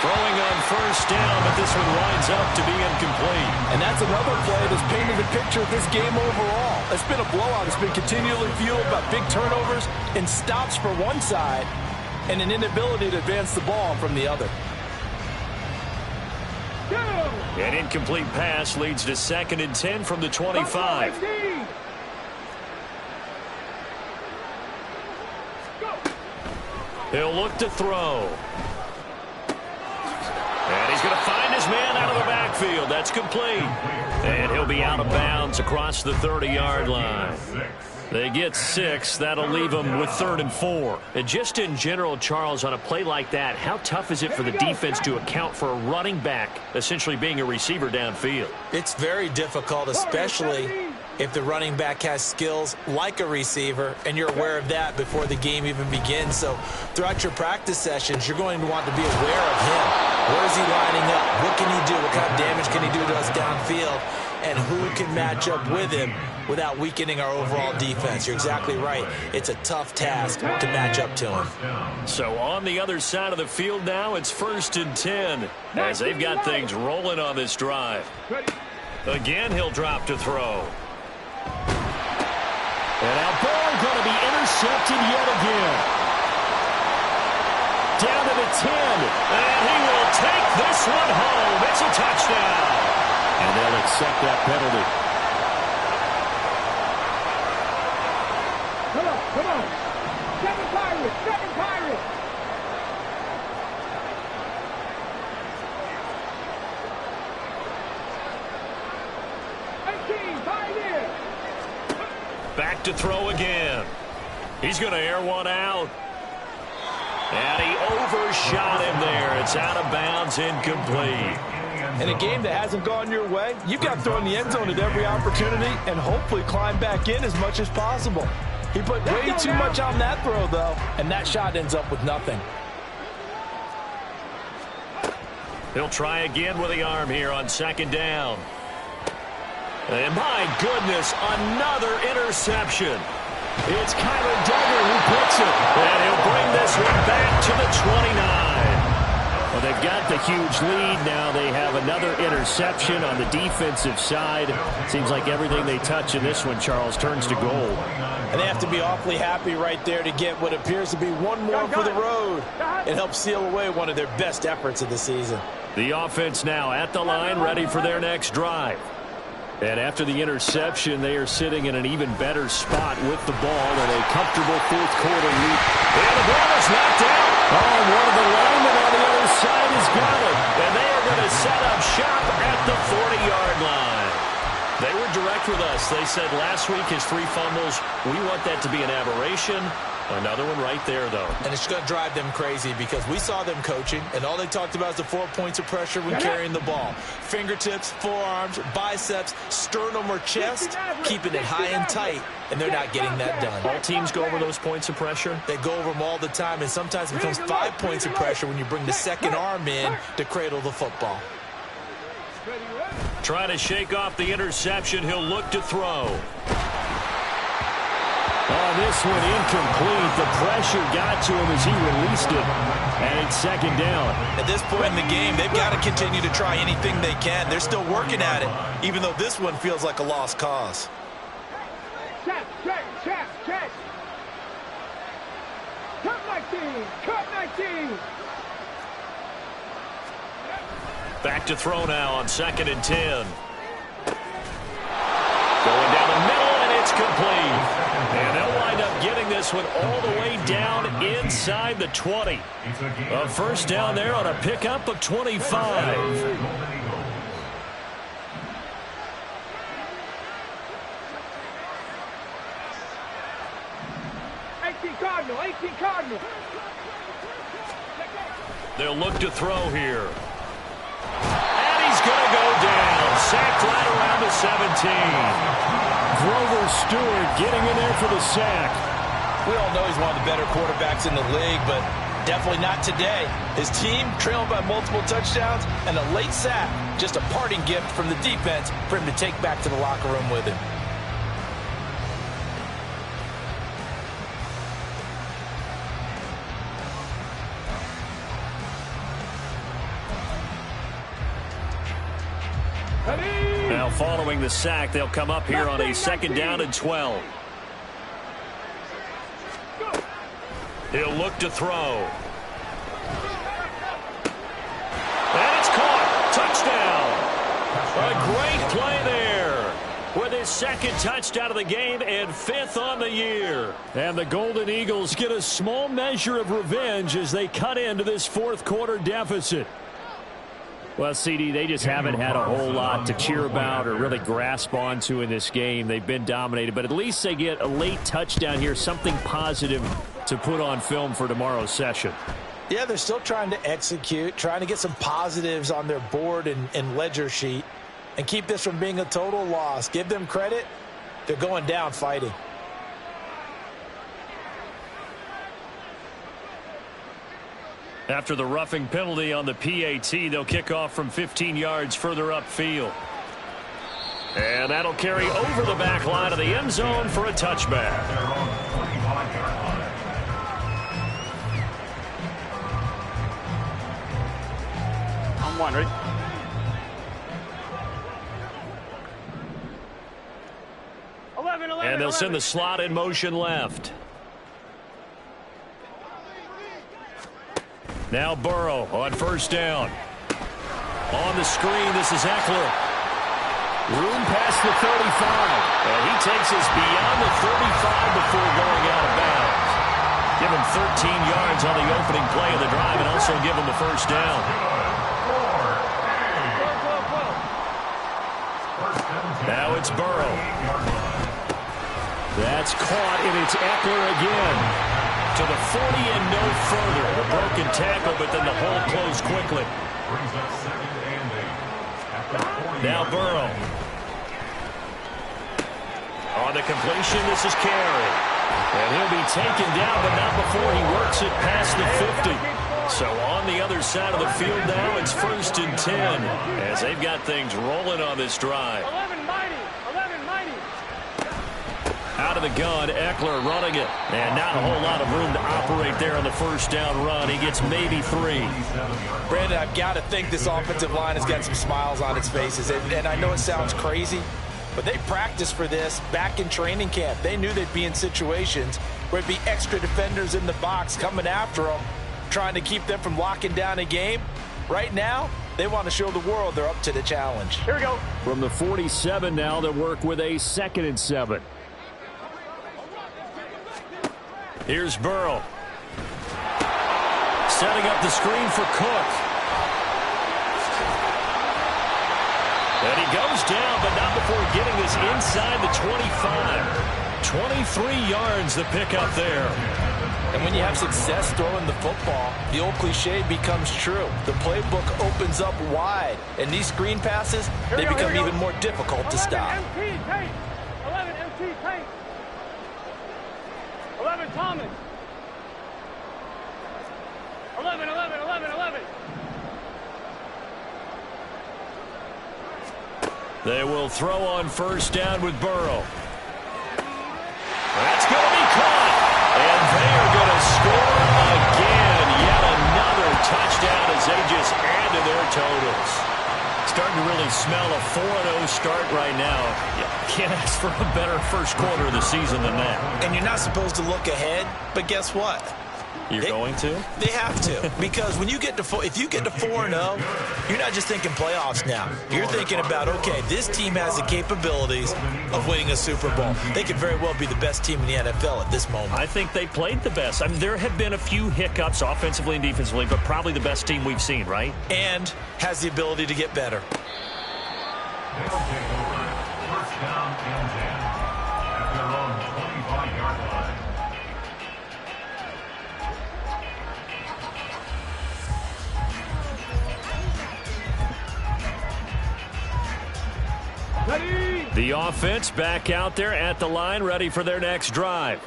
Throwing on first down, but this one winds up to be incomplete. And that's another play that's painted the picture of this game overall. It's been a blowout. It's been continually fueled by big turnovers and stops for one side and an inability to advance the ball from the other. An incomplete pass leads to 2nd and 10 from the 25. He'll look to throw. And he's going to find his man out of the backfield. That's complete. And he'll be out of bounds across the 30-yard line. They get 6. That'll leave them with 3rd and 4. And just in general, Charles, on a play like that, how tough is it for the defense to account for a running back essentially being a receiver downfield? It's very difficult, especially if the running back has skills like a receiver, and you're aware of that before the game even begins. So throughout your practice sessions, you're going to want to be aware of him. Where is he lining up? What can he do? What kind of damage can he do to us downfield? And who can match up with him without weakening our overall defense? You're exactly right. It's a tough task to match up to him. So on the other side of the field now, it's 1st and 10 as they've got things rolling on this drive. Again, he'll drop to throw. And our ball going to be intercepted yet again. Down to the 10. And he will take this one home. It's a touchdown. And they'll accept that penalty. Come on. 7 Pirates. 7 Pirates. Back to throw again. He's going to air one out. And he overshot him there. It's out of bounds, incomplete. In a game that hasn't gone your way, you've got to throw in the end zone at every opportunity and hopefully climb back in as much as possible. He put way too much on that throw, though, and that shot ends up with nothing. He'll try again with the arm here on 2nd down. And my goodness, another interception. It's Kyler Duggar who picks it. And he'll bring this one back to the 29. Well, they've got the huge lead. Now they have another interception on the defensive side. Seems like everything they touch in this one, Charles, turns to gold. And they have to be awfully happy right there to get what appears to be one more for the road. It helps seal away one of their best efforts of the season. The offense now at the line, ready for their next drive. And after the interception, they are sitting in an even better spot with the ball in a comfortable fourth quarter lead. And the ball is knocked out. Oh, one of the linemen on the other side has got it. And they are going to set up shop at the 40-yard line. They were direct with us. They said last week his 3 fumbles, we want that to be an aberration. Another one right there, though. And it's going to drive them crazy because we saw them coaching, and all they talked about is the 4 points of pressure when carrying the ball. Fingertips, forearms, biceps, sternum or chest, keeping it high and tight, and they're not getting that done. All teams go over those points of pressure? They go over them all the time, and sometimes it becomes 5 points of pressure when you bring the second arm in to cradle the football. Trying to shake off the interception. He'll look to throw. Oh, this one incomplete. The pressure got to him as he released it. And it's second down. At this point in the game, they've got to continue to try anything they can. They're still working at it, even though this one feels like a lost cause. Check. Cut 19. Back to throw now on 2nd and 10. Going down the middle, and it's complete. And they'll wind up getting this one all the way down inside the 20. A first down there on a pickup of 25. 18 Cardinal. They'll look to throw here. And he's going to go down. Sacked right around the 17. Grover Stewart getting in there for the sack. We all know he's one of the better quarterbacks in the league, but definitely not today. His team trailed by multiple touchdowns and a late sack. Just a parting gift from the defense for him to take back to the locker room with him. Now following the sack, they'll come up here on a 2nd down and 12. He'll look to throw. And it's caught. Touchdown. A great play there with his 2nd touchdown of the game and 5th on the year. And the Golden Eagles get a small measure of revenge as they cut into this 4th quarter deficit. Well, CD, they just haven't had a whole lot to cheer about or really grasp onto in this game. They've been dominated, but at least they get a late touchdown here, something positive to put on film for tomorrow's session. Yeah, they're still trying to execute, trying to get some positives on their board and ledger sheet and keep this from being a total loss. Give them credit. They're going down fighting. After the roughing penalty on the PAT, they'll kick off from 15 yards further upfield. And that'll carry over the back line of the end zone for a touchback. On 1, ready? And they'll send the slot in motion left. Now Burrow on 1st down. On the screen, this is Eckler. Room past the 35. And he takes us beyond the 35 before going out of bounds. Give him 13 yards on the opening play of the drive and also give him the 1st down. Now it's Burrow. That's caught, and it's Eckler again. To the 40 and no further. The broken tackle, but then the hole closed quickly. Now Burrow. On the completion, this is Carey. And he'll be taken down, but not before he works it past the 50. So on the other side of the field now, it's 1st and 10. As they've got things rolling on this drive. 11 mighty. Out of the gun. Eckler running it. And not a whole lot of room to operate there on the first down run. He gets maybe 3. Brandon, I've got to think this offensive line has got some smiles on its faces. And I know it sounds crazy, but they practiced for this back in training camp. They knew they'd be in situations where it'd be extra defenders in the box coming after them, trying to keep them from locking down a game. Right now, they want to show the world they're up to the challenge. Here we go. From the 47 now, they work with a 2nd and 7. Here's Burrow. Setting up the screen for Cook. And he goes down, but not before getting this inside the 25. 23 yards the pickup there. And when you have success throwing the football, the old cliche becomes true. The playbook opens up wide, and these screen passes, they become even more difficult to stop. 11 MT Tank. 11 Thomas. 11. They will throw on first down with Burrow. That's going to be caught. And they are going to score again. Yet another touchdown as they just add to their totals. Starting to really smell a 4-0 start right now. You can't ask for a better first quarter of the season than that. And you're not supposed to look ahead, but guess what? You're going to? They have to, because when you get to if you get to 4-0, you're not just thinking playoffs now. You're thinking about, okay, this team has the capabilities of winning a Super Bowl. They could very well be the best team in the NFL at this moment. I think they played the best. I mean, there have been a few hiccups offensively and defensively, but probably the best team we've seen, right? And has the ability to get better. They'll take over. First down and 10 at their own 25-yard line. The offense back out there at the line, ready for their next drive.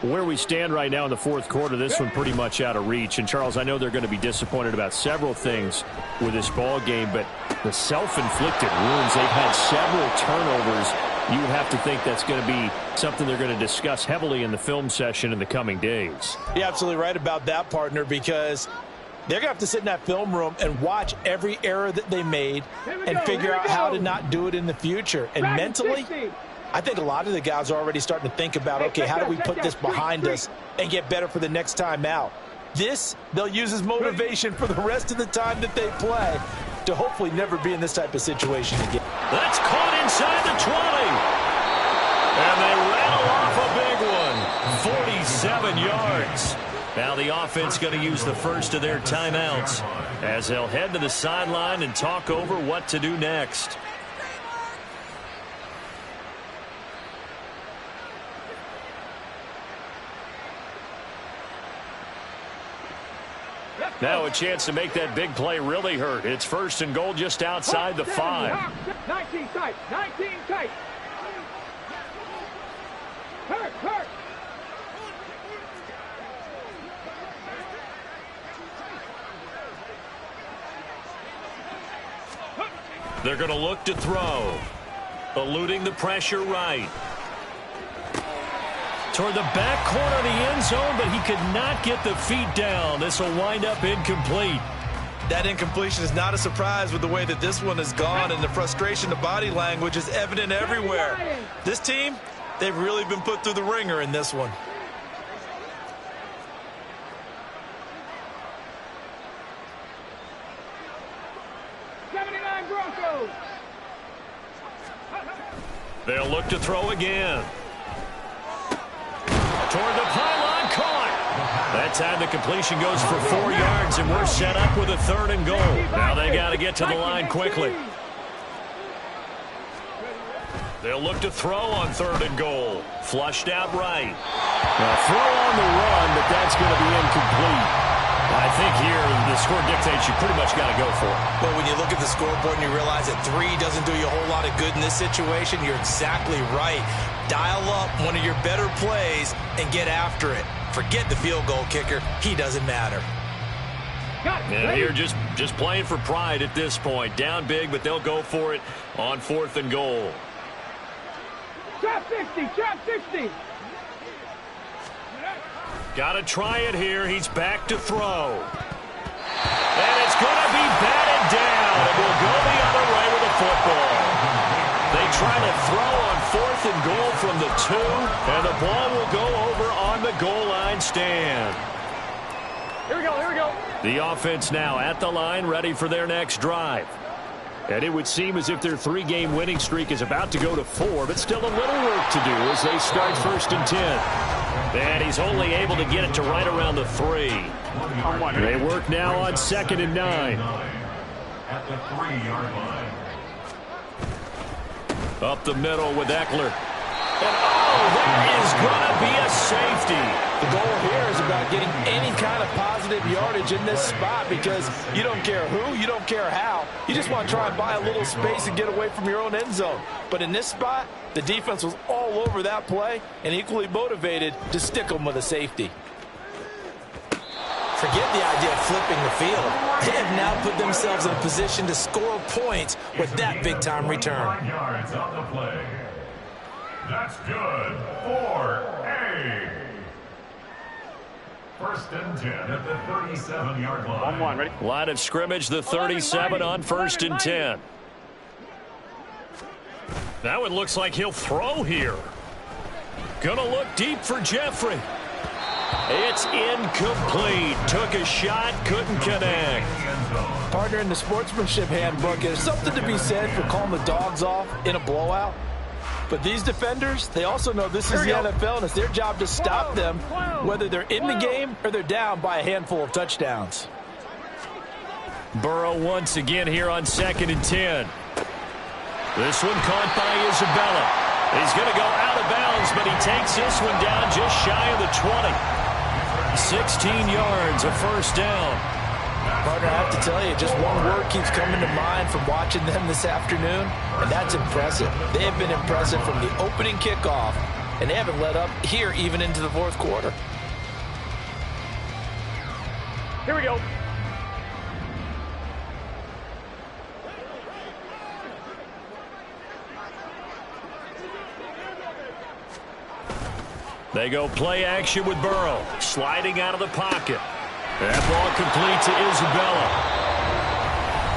Where we stand right now in the 4th quarter, this one pretty much out of reach. And, Charles, I know they're going to be disappointed about several things with this ball game, but the self-inflicted wounds, they've had several turnovers. You would have to think that's going to be something they're going to discuss heavily in the film session in the coming days. You're absolutely right about that, partner, because they're going to have to sit in that film room and watch every error that they made and figure out how to not do it in the future. And mentally, I think a lot of the guys are already starting to think about, okay, how do we put this behind us and get better for the next time out? This, they'll use as motivation for the rest of the time that they play to hopefully never be in this type of situation again. That's caught inside the 20. And they rattle off a big one. 47 yards. Now the offense going to use the first of their timeouts as they'll head to the sideline and talk over what to do next. Now a chance to make that big play really hurt. It's 1st and goal just outside the 5. 19 tight. 19 tight. Hurt. They're going to look to throw. Eluding the pressure right. Toward the back corner of the end zone, but he could not get the feet down. This will wind up incomplete. That incompletion is not a surprise with the way that this one has gone, and the frustration, the body language is evident everywhere. This team, they've really been put through the ringer in this one. They'll look to throw again. Toward the pylon, caught. That time the completion goes for 4 yards, and we're set up with a 3rd and goal. Now they got to get to the line quickly. They'll look to throw on 3rd and goal. Flushed out right. Now throw on the run, but that's going to be incomplete. I think here the score dictates you pretty much got to go for it. Well, when you look at the scoreboard and you realize that 3 doesn't do you a whole lot of good in this situation, you're exactly right. Dial up one of your better plays and get after it. Forget the field goal kicker. He doesn't matter. Yeah, you're just playing for pride at this point. Down big, but they'll go for it on 4th and goal. Trap 60, trap 60. Got to try it here. He's back to throw. And it's going to be batted down. And we'll go the other way with the football. They try to throw on 4th and goal from the 2. And the ball will go over on the goal line stand. Here we go, here we go. The offense now at the line, ready for their next drive. And it would seem as if their 3-game winning streak is about to go to 4, but still a little work to do as they start 1st and 10. And he's only able to get it to right around the 3. They work now on 2nd and 9. At the 3-yard line. Up the middle with Eckler. And there is going to be a safety. The goal here is about getting any kind of positive yardage in this spot because you don't care who, you don't care how. You just want to try and buy a little space and get away from your own end zone. But in this spot, the defense was all over that play and equally motivated to stick them with a safety. Forget the idea of flipping the field. They have now put themselves in a position to score points with that big-time return. 5 yards on the play. That's good for A. 1st and 10 at the 37-yard line. 1-1, ready? Line of scrimmage, the 37 on 1st and 10. That one looks like he'll throw here. Gonna look deep for Jeffrey. It's incomplete. Took a shot, couldn't connect. Partner, in the sportsmanship handbook, there's something to be said for calling the dogs off in a blowout. But these defenders, they also know this is the NFL, and it's their job to stop them, whether they're in the game or they're down by a handful of touchdowns. Burrow once again here on 2nd and 10. This one caught by Isabella. He's going to go out of bounds, but he takes this one down just shy of the 20. 16 yards, a 1st down. Partner, I have to tell you, just one word keeps coming to mind from watching them this afternoon, and that's impressive. They have been impressive from the opening kickoff, and they haven't let up here even into the 4th quarter. Here we go. They go play action with Burrow, sliding out of the pocket. That ball complete to Isabella.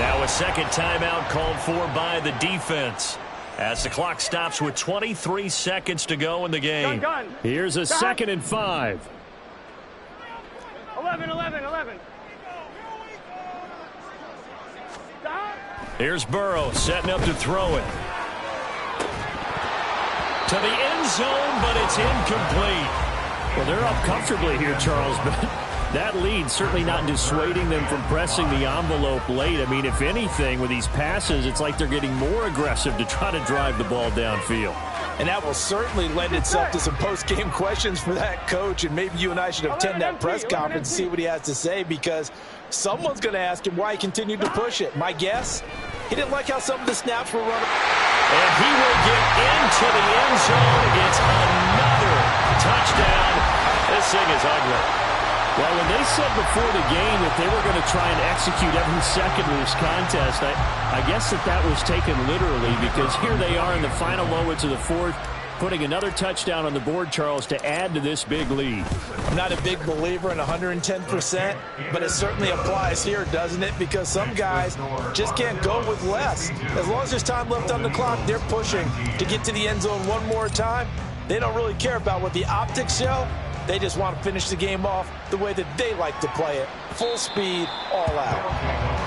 Now a 2nd timeout called for by the defense as the clock stops with 23 seconds to go in the game. Gun. Here's a 2nd and 5. 11. Stop. Here's Burrow setting up to throw it. To the end zone, but it's incomplete. Well, they're up comfortably here, Charles, but that lead certainly not dissuading them from pressing the envelope late. I mean, if anything, with these passes, it's like they're getting more aggressive to try to drive the ball downfield. And that will certainly lend itself to some post-game questions for that coach, and maybe you and I should attend that press conference and see what he has to say, because someone's going to ask him why he continued to push it. My guess, he didn't like how some of the snaps were running. And he will get into the end zone. It's another touchdown. This thing is ugly. Well, when they said before the game that they were going to try and execute every second of this contest, I guess that was taken literally, because here they are in the final moments of the 4th, putting another touchdown on the board, Charles, to add to this big lead. I'm not a big believer in 110%, but it certainly applies here, doesn't it? Because some guys just can't go with less. As long as there's time left on the clock, they're pushing to get to the end zone one more time. They don't really care about what the optics show. They just want to finish the game off the way that they like to play it. Full speed, all out.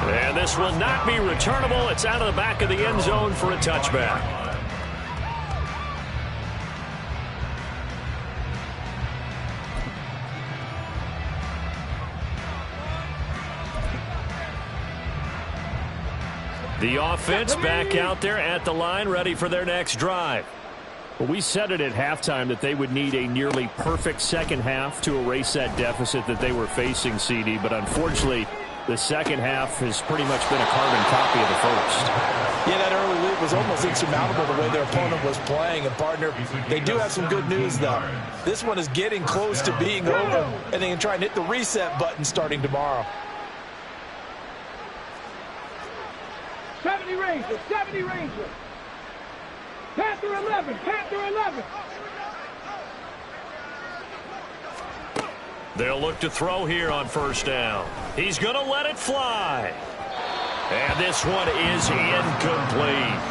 And this will not be returnable. It's out of the back of the end zone for a touchback. The offense back out there at the line, ready for their next drive. Well, we said it at halftime that they would need a nearly perfect second half to erase that deficit that they were facing, CD. But unfortunately, the second half has pretty much been a carbon copy of the first. Yeah, that early lead was almost insurmountable the way their opponent was playing. And, partner, they do have some good news, though. This one is getting close to being over, and they can try and hit the reset button starting tomorrow. 70 Rangers, 70 Rangers. 10. Panther 11. Panther 11. They'll look to throw here on first down. He's going to let it fly. And this one is incomplete.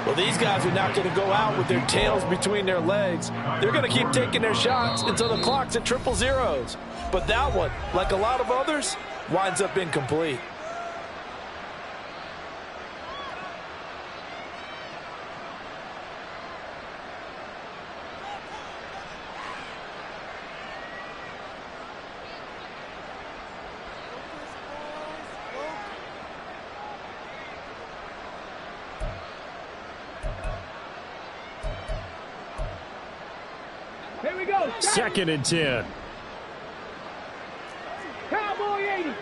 Well, these guys are not going to go out with their tails between their legs. They're going to keep taking their shots until the clock's at 000. But that one, like a lot of others, winds up incomplete. Here we go. 2nd and 10. Cowboy 80.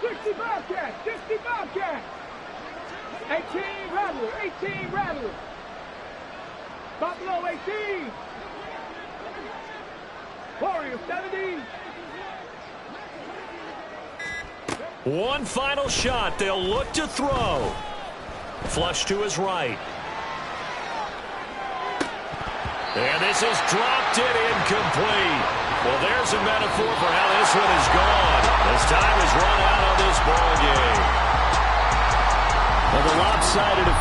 60 Bobcat. 60 Bobcat. 18 Rattler. 18 Rattler. Buffalo 18. Warrior 70. One final shot. They'll look to throw. Flush to his right. And this is dropped it incomplete. Well, there's a metaphor for how this one is gone. As time has run out on this ball game. Well, the lopsided affair.